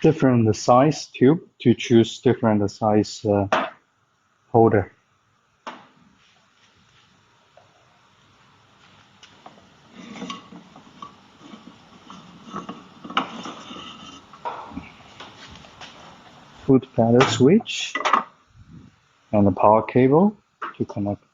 Different size tube to choose different size holder. Foot pedal switch and the power cable to connect.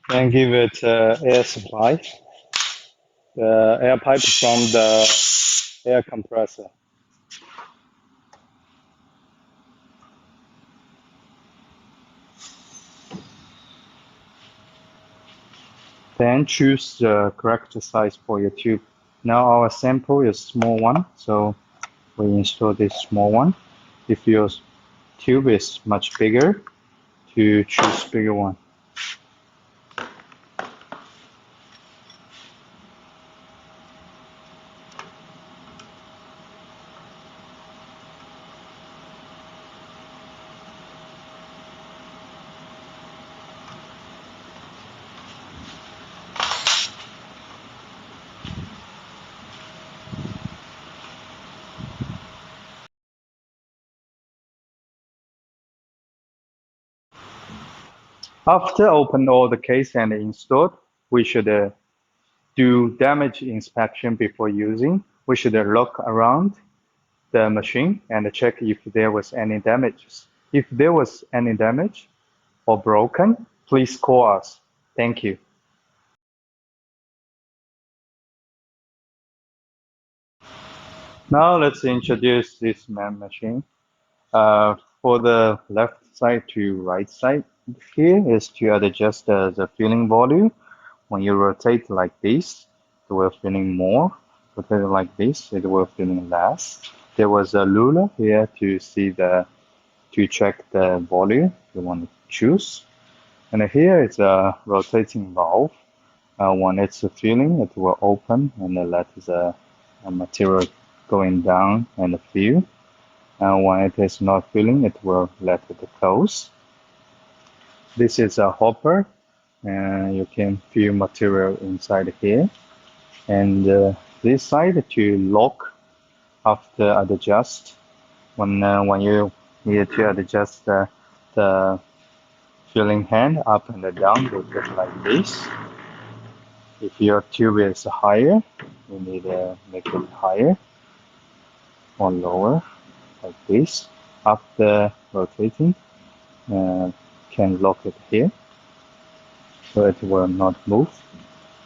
Then give it air supply, the air pipe from the air compressor. Then choose the correct size for your tube. Now our sample is small one, so we install this small one. If your tube is much bigger, to choose bigger one. After open all the case and installed, we should do damage inspection before using. We should look around the machine and check if there was any damages. If there was any damage or broken, please call us. Thank you. Now let's introduce this machine. For the left side to right side, here is to adjust the filling volume. When you rotate like this, it will filling more. Rotate like this, it will filling less. There was a ruler here to see to check the volume you want to choose. And here is a rotating valve. When it's filling, it will open and let the material going down and fill. When it is not filling, it will let it close. This is a hopper, and you can fill material inside here. And this side to lock after adjust. When you need to adjust the filling hand up and down, do it like this. If your tube is higher, you need to make it higher or lower, like this. After rotating, can lock it here, so it will not move.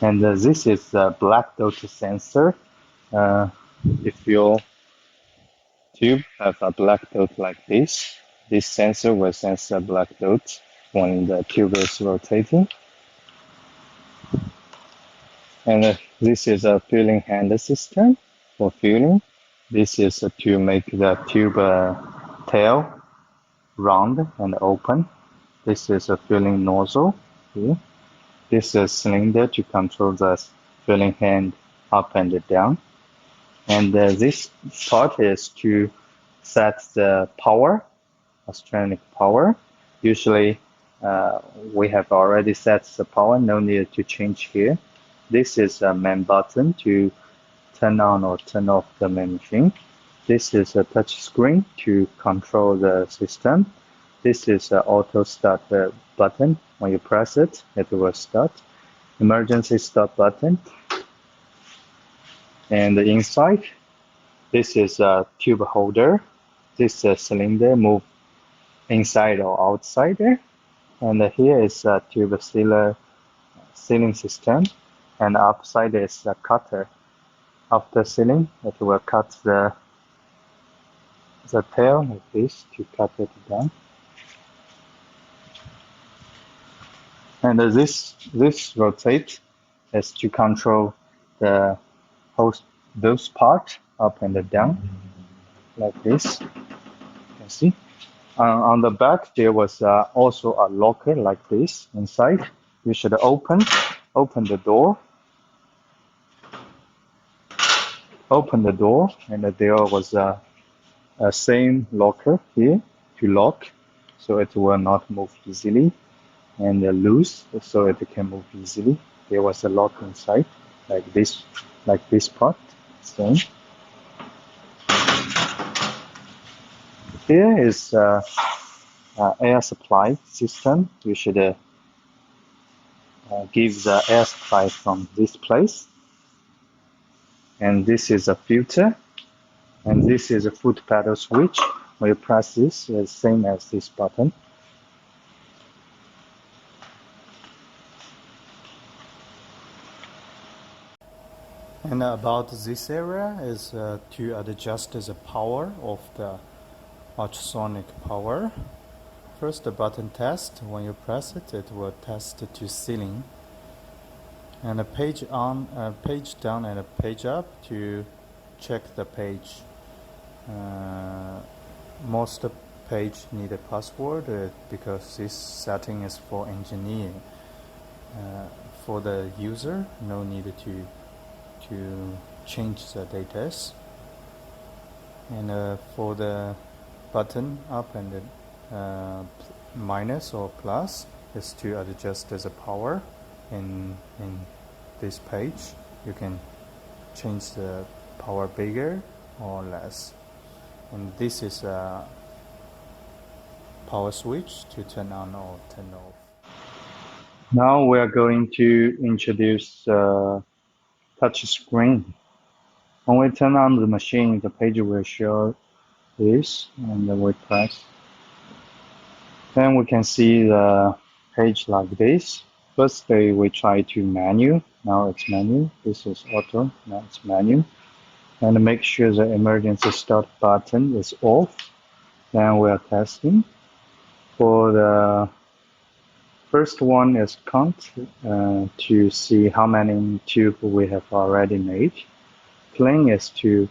And this is a black dot sensor. If your tube have a black dot like this sensor will sense a black dot when the tube is rotating. And this is a filling hand system for filling. This is to make the tube tail round and open. This is a filling nozzle here. This is a cylinder to control the filling hand up and down. And this part is to set the power, electronic power. Usually we have already set the power, no need to change here. This is a main button to turn on or turn off the main machine. This is a touch screen to control the system. This is an auto start button. When you press it, it will start. Emergency stop button. And inside, this is a tube holder. This cylinder move inside or outside there. And here is a tube sealing system. And upside is a cutter. After sealing, it will cut the tail like this to cut it down. And this rotate is to control the those part up and down like this. You can see. On the back there was also a locker like this inside. You should open the door. Open the door, and there was a same locker here to lock, so it will not move easily, and loose, so it can move easily. There was a lock inside, like this part. Same. Here is air supply system. You should give the air supply from this place. And this is a filter, and this is a foot pedal switch. When you press this, it's same as this button. And about this area is to adjust the power of the ultrasonic power. First, the button test. When you press it, it will test to ceiling. And a page on, a page down, and a page up to check the page. Most page need a password because this setting is for engineer. For the user, no need to change the data. And for the button up and minus or plus is to adjust the power. In this page, you can change the power bigger or less. And this is a power switch to turn on or turn off. Now we are going to introduce touch screen. When we turn on the machine, the page will show this, and then we press. Then we can see the page like this. Firstly, we try to menu. Now it's menu. This is auto. Now it's menu. And make sure the emergency start button is off. Then we are testing. For the first one is count to see how many tubes we have already made. Clean is to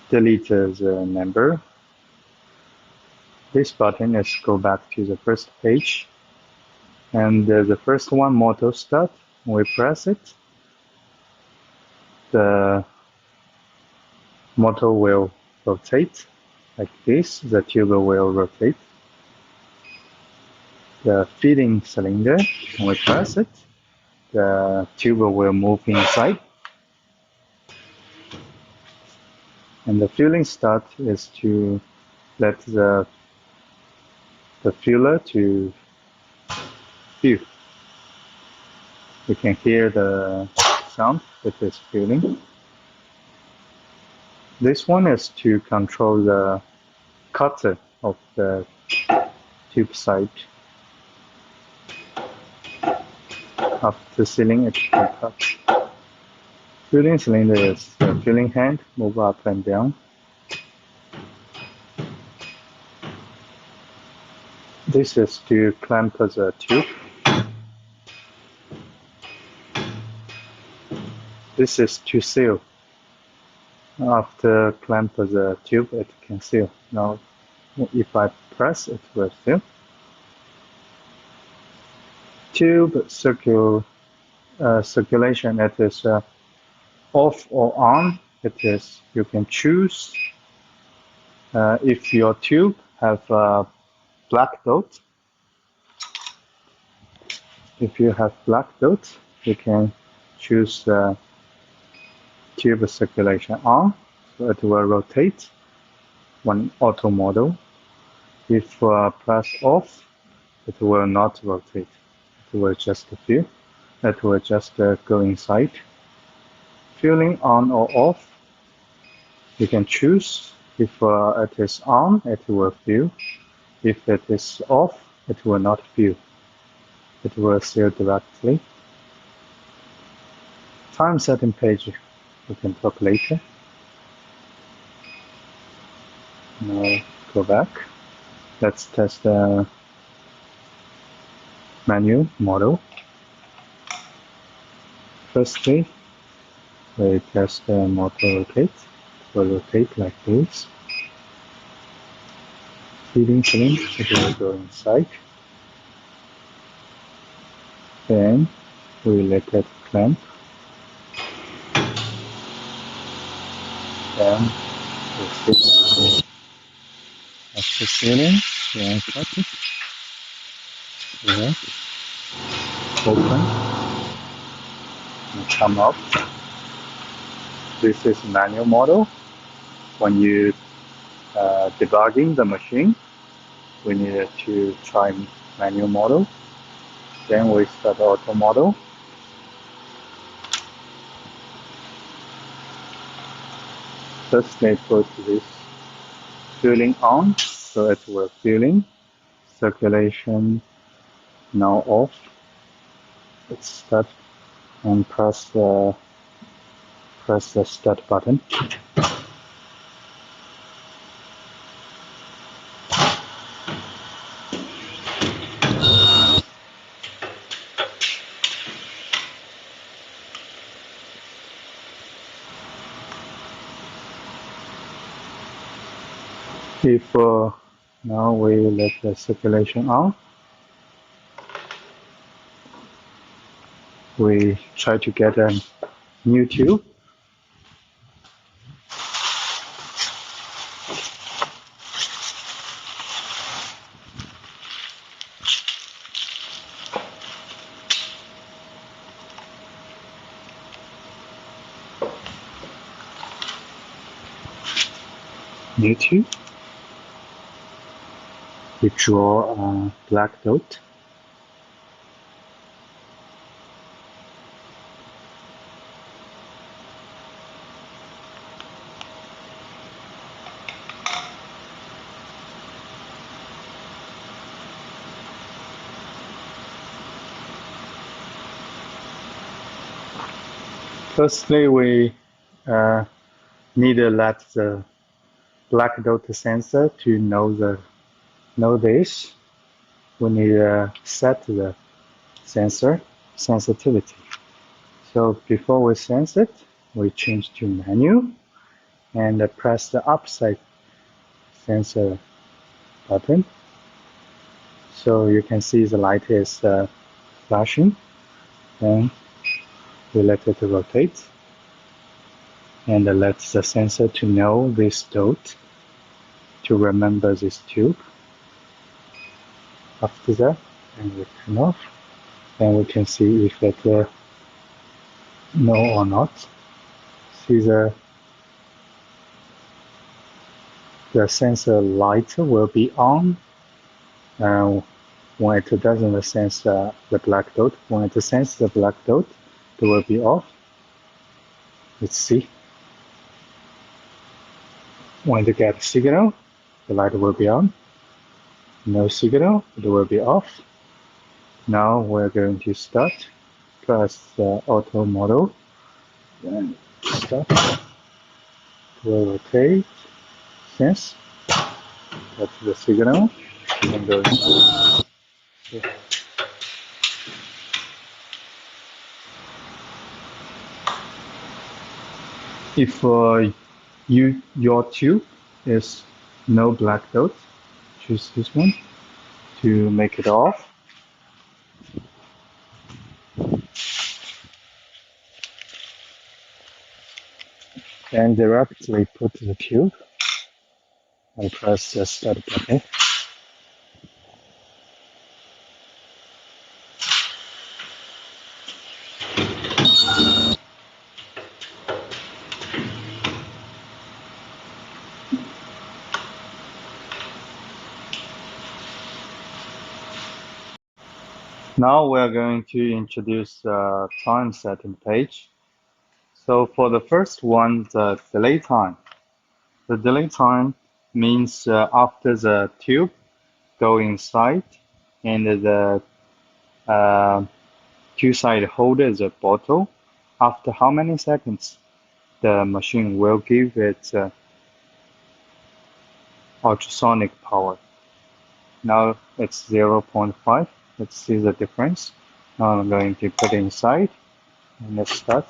delete the number. This button is go back to the first page. And the first one, motor start, we press it. The motor will rotate like this. The tube will rotate. The feeding cylinder, when we press it, the tube will move inside. And the filling start is to let the filler to fill. You can hear the sound it is filling. This one is to control the cutter of the tube side. After sealing, it can cut. Filling cylinder is the filling hand, move up and down. This is to clamp the tube. This is to seal. After clamp the tube, it can seal. Now, if I press, it will seal. Tube circulation, it is off or on. It is, you can choose. If your tube have a black dot, if you have black dot, you can choose tube circulation on, so it will rotate one auto model. If press off, it will not rotate. It will just fill. It will just go inside. Filling on or off, you can choose. If it is on, it will fill. If it is off, it will not fill. It will seal directly. Time setting page, we can talk later. Now go back. Let's test the manual model. Firstly, we test the motor rotate. It will rotate like this. Feeding cylinder, it will go inside. Then we let it clamp. Then we fit after sealing, then cut it. Yeah. Open and come out. This is manual model. When you debugging the machine, we need to try manual model. Then we start auto model. First, they put this filling on, so it will filling. Circulation now off. Let's start and press the start button. If now we let the circulation on, we try to get a new tube. New tube. We draw a black dot. Firstly, we need to let the black dot sensor to know this. We need to set the sensor sensitivity. So before we sense it, we change to menu and press the upside sensor button. So you can see the light is flashing. Then we let it rotate and let the sensor to know this dot, to remember this tube. After that, and we turn off, and we can see if it no or not. See the sensor light will be on when it doesn't sense the black dot. When it senses the black dot, it will be off. Let's see. When it gets signal, the light will be on. No signal, it will be off. Now we're going to start. Press the auto model. Then start. Will rotate. Sense. That's the signal. And go. If your tube is no black dot, choose this one to make it off. And directly put the tube and press the start button. Now we're going to introduce the time setting page. So for the first one, the delay time. The delay time means after the tube go inside and the two-side holder the bottle, after how many seconds the machine will give it ultrasonic power. Now it's 0.5. Let's see the difference. Now I'm going to put it inside and let's start.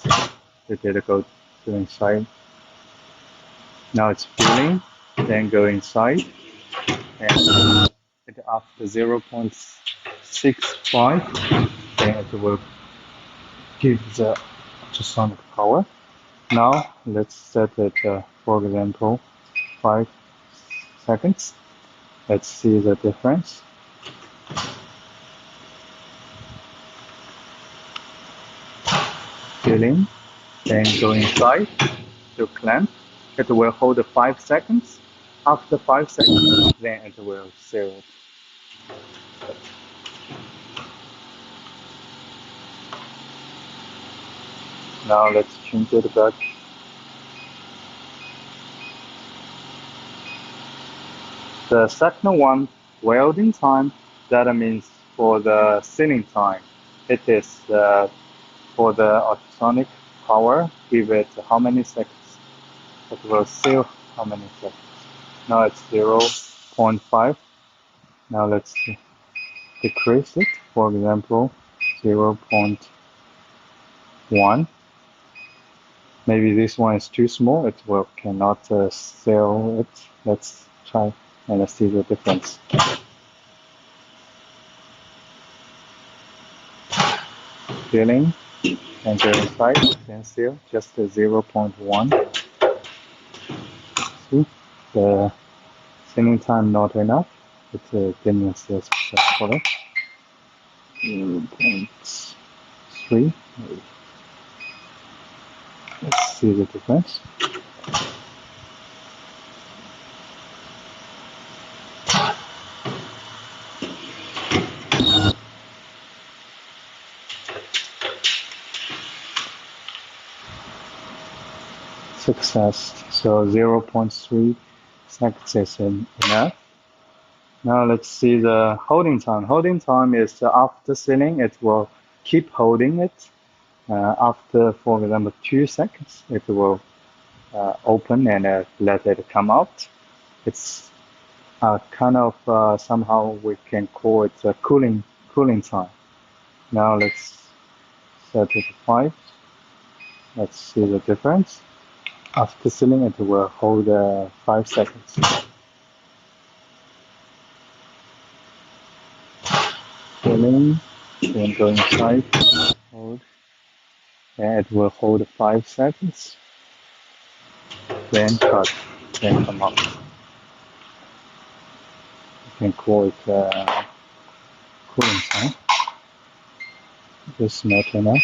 The data go to inside. Now it's filling, then go inside, and after 0.65, then it will give the ultrasonic power. Now let's set it, for example, 5 seconds. Let's see the difference. Filling, then go inside to clamp. It will hold 5 seconds. After 5 seconds, then it will seal it. Now let's change it back. The second one, welding time, that means for the sealing time. It is for the ultrasonic power, give it how many seconds. It will seal how many seconds. Now it's 0.5. Now let's decrease it. For example, 0.1. Maybe this one is too small. It will cannot seal it. Let's try and let's see the difference. Filling and go inside, then seal just 0.1. See, the sealing time not enough. It didn't seal successfully. 0.3. Let's see the difference. Success. So 0.3 seconds is enough. Now let's see the holding time. Holding time is after sealing, it will keep holding it After, for example, 2 seconds, it will open and let it come out. It's kind of somehow we can call it a cooling time. Now let's set it to 5. Let's see the difference. After sealing, it will hold 5 seconds. Sealing, then go inside, hold, and it will hold 5 seconds. Then cut, then come out. You can call it cooling time. This is not enough.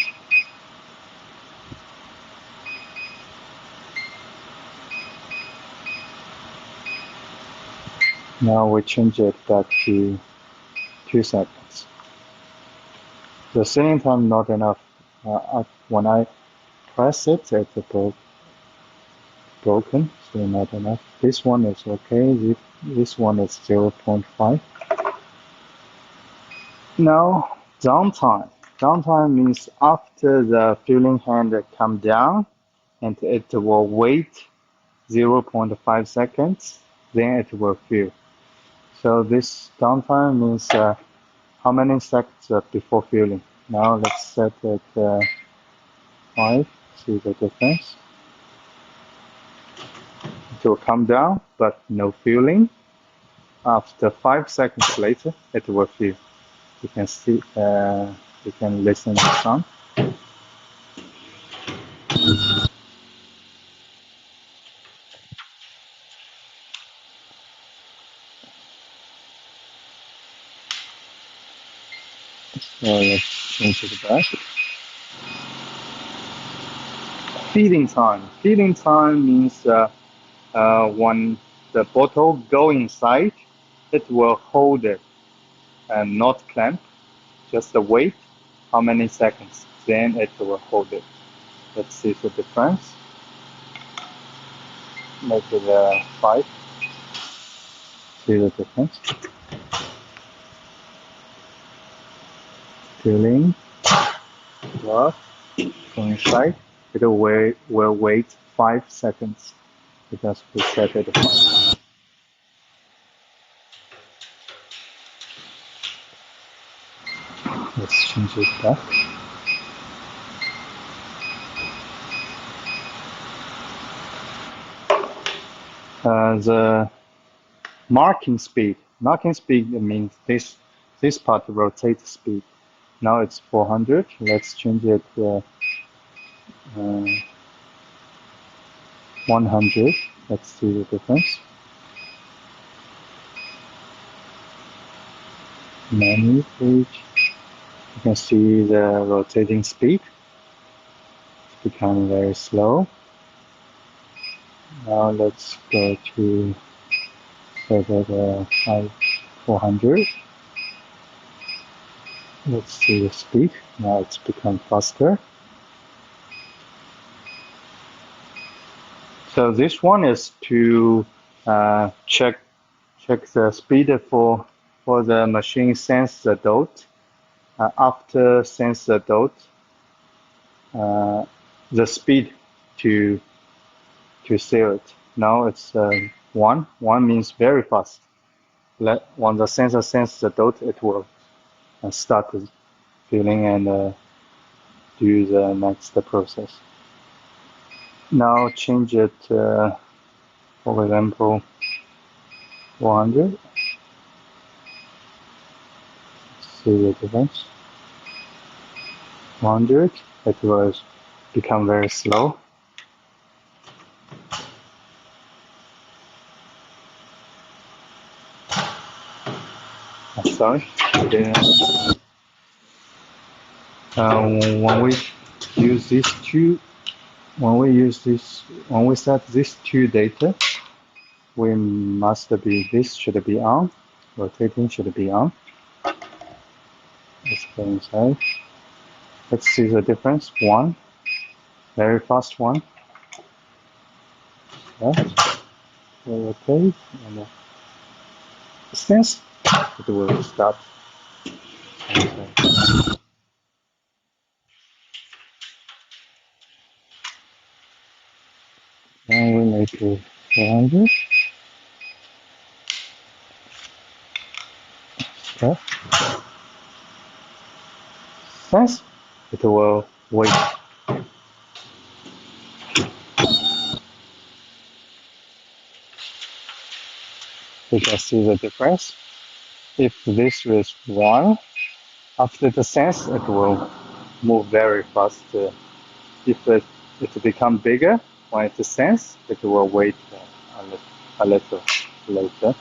Now we change it back to 2 seconds. The sealing time not enough. When I press it, it's broken, so not enough. This one is okay. This one is 0.5. Now downtime. Downtime means after the filling hand come down, and it will wait 0.5 seconds. Then it will fill. So this downtime means how many seconds before filling. Now let's set it 5. See the difference. It will come down, but no filling. After 5 seconds later, it will fill. You can see, you can listen to the sound. So let's change it back. Feeding time. Feeding time means when the bottle go inside, it will hold it and not clamp. Just wait how many seconds, then it will hold it. Let's see the difference. Make it 5. See the difference. Filling, glass, go inside. It will wait 5 seconds because we set it 5. Let's change it back. The marking speed. Marking speed means this part rotate speed. Now it's 400. Let's change it 100. Let's see the difference. Menu page. You can see the rotating speed. It's becoming very slow. Now let's go to set it 400. Let's see the speed. Now it's become faster. So this one is to check the speed for the machine sense the dot. After sense the dot, the speed to seal it. Now it's 1. 1 means very fast. When the sensor senses the dot, it will start filling and do the next process. Now change it, for example, 400. See the difference. 100, it will become very slow. Sorry. When we use these two, when we set these two data, we must be, this should be on, rotating should be on. Let's go inside. Let's see the difference. 1, very fast 1. Left, rotate, and sense, it will start. way to 400. Okay. Sense, it will wait. You can see the difference. If this is 1, after the sense, it will move very fast. If it becomes bigger, when it sense, it will wait a little later.